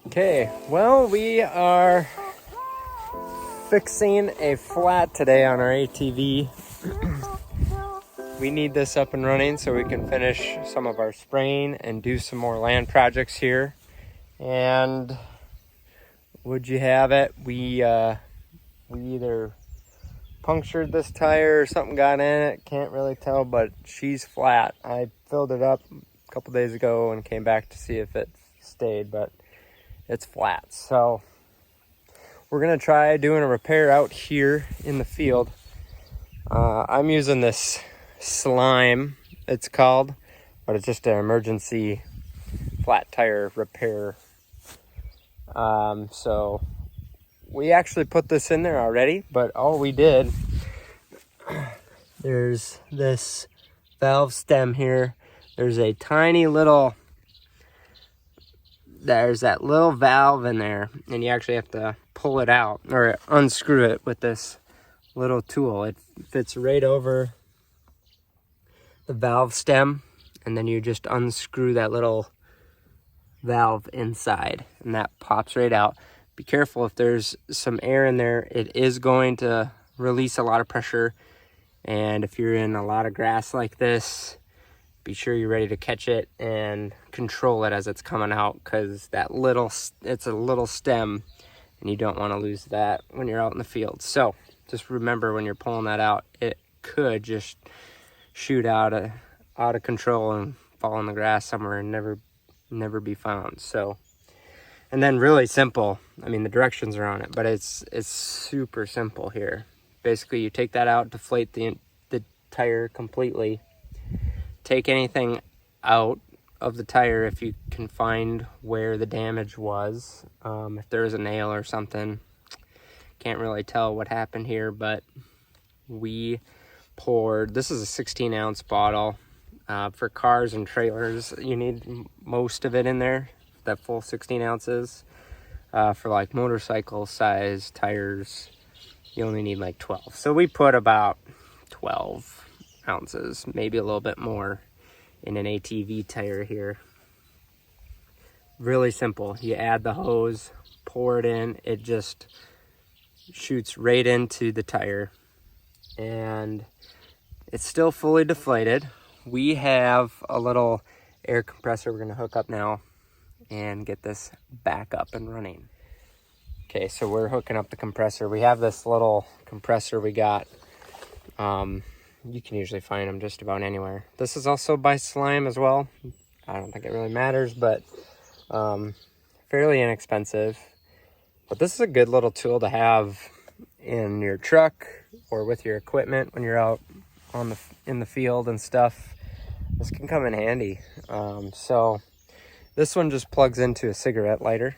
Okay, well, we are fixing a flat today on our ATV. We need this up and running so we can finish some of our spraying and do some more land projects here. And would you have it, we either punctured this tire or something got in it, can't really tell, but she's flat. I filled it up a couple days ago and came back to see if it stayed, but it's flat. So we're gonna try doing a repair out here in the field. I'm using this slime, it's called, but it's just an emergency flat tire repair. So we actually put this in there already, but all we did, there's this valve stem here. There's a tiny little, there's that little valve in there, and you actually have to pull it out or unscrew it with this little tool. It fits right over the valve stem, and then you just unscrew that little valve inside, and that pops right out. Be careful if there's some air in there, it is going to release a lot of pressure, and if you're in a lot of grass like this, be sure you're ready to catch it and control it as it's coming out, because it's a little stem and you don't want to lose that when you're out in the field. So just remember, when you're pulling that out, it could just shoot out of control and fall in the grass somewhere and never be found. So, and then really simple, I mean, the directions are on it, but it's super simple here. Basically, you take that out, deflate the tire completely, take anything out of the tire if you can find where the damage was. If there was a nail or something, can't really tell what happened here, but we poured, this is a 16-ounce bottle. For cars and trailers, you need most of it in there, that full 16 ounces. For like motorcycle size tires, you only need like 12. So we put about 12 ounces, maybe a little bit more, in an ATV tire here. Really simple. You add the hose, pour it in, it just shoots right into the tire, and it's still fully deflated. We have a little air compressor we're going to hook up now and get this back up and running. Okay, so we're hooking up the compressor. We have this little compressor we got. You can usually find them just about anywhere. This is also by Slime as well. I don't think it really matters, but fairly inexpensive. But this is a good little tool to have in your truck or with your equipment when you're out in the field and stuff. This can come in handy. So this one just plugs into a cigarette lighter.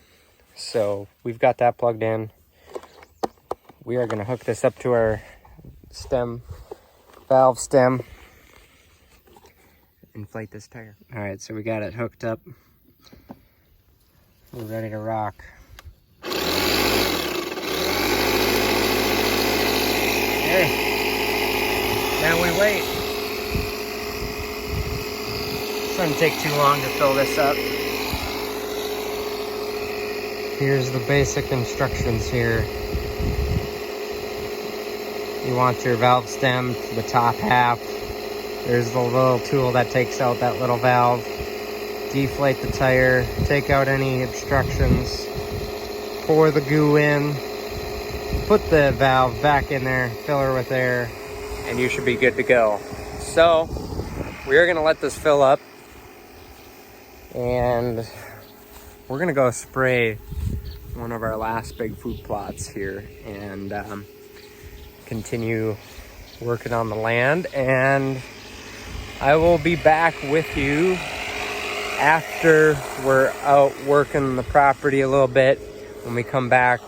So we've got that plugged in. We are going to hook this up to our valve stem, inflate this tire. All right, so we got it hooked up. We're ready to rock. Okay, now we wait. It doesn't take too long to fill this up. Here's the basic instructions here. You want your valve stem to the top half. There's the little tool that takes out that little valve. Deflate the tire, take out any obstructions, pour the goo in, put the valve back in there, fill her with air, and you should be good to go. So we are gonna let this fill up, and we're gonna go spray one of our last big food plots here and continue working on the land. And I will be back with you after we're out working the property a little bit. When we come back,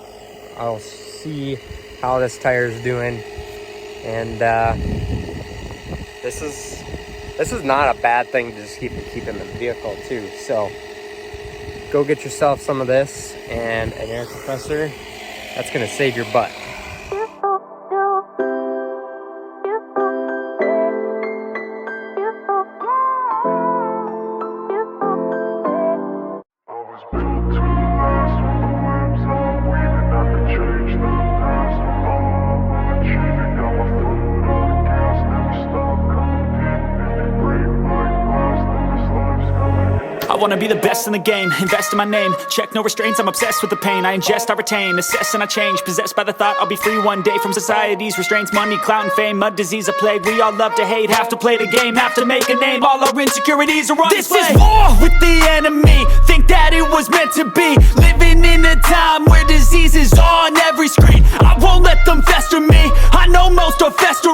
I'll see how this tire is doing. And this is not a bad thing to just keep in the vehicle too. So go get yourself some of this and an air compressor. That's gonna save your butt. Always been too nice. I wanna be the best in the game, invest in my name. Check no restraints, I'm obsessed with the pain. I ingest, I retain, assess and I change. Possessed by the thought I'll be free one day from society's restraints. Money, clout and fame, mud, disease, a plague. We all love to hate, have to play the game, have to make a name. All our insecurities are on display. This is war with the enemy. Think that it was meant to be. Living in a time where disease is on every screen. I won't let them fester me. I know most are festering.